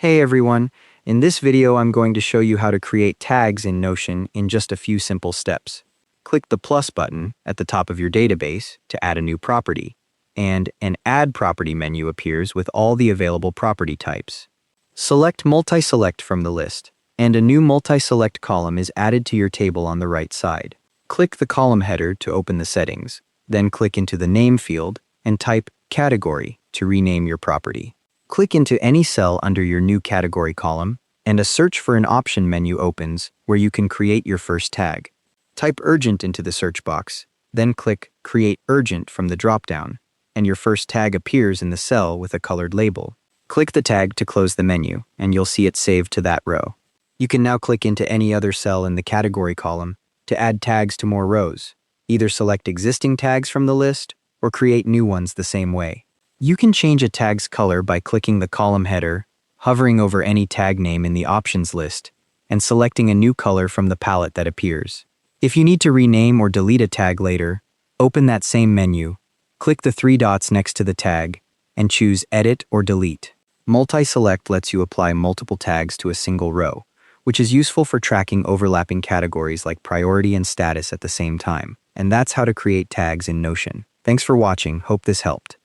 Hey everyone, in this video I'm going to show you how to create tags in Notion in just a few simple steps. Click the plus button at the top of your database to add a new property, and an Add Property menu appears with all the available property types. Select Multi-Select from the list, and a new Multi-Select column is added to your table on the right side. Click the column header to open the settings, then click into the Name field and type Category to rename your property. Click into any cell under your new category column, and a Search for an Option menu opens where you can create your first tag. Type Urgent into the search box, then click Create Urgent from the dropdown, and your first tag appears in the cell with a colored label. Click the tag to close the menu, and you'll see it saved to that row. You can now click into any other cell in the category column to add tags to more rows. Either select existing tags from the list or create new ones the same way. You can change a tag's color by clicking the column header, hovering over any tag name in the options list, and selecting a new color from the palette that appears. If you need to rename or delete a tag later, open that same menu, click the three dots next to the tag, and choose Edit or Delete. Multi-Select lets you apply multiple tags to a single row, which is useful for tracking overlapping categories like priority and status at the same time. And that's how to create tags in Notion. Thanks for watching. Hope this helped.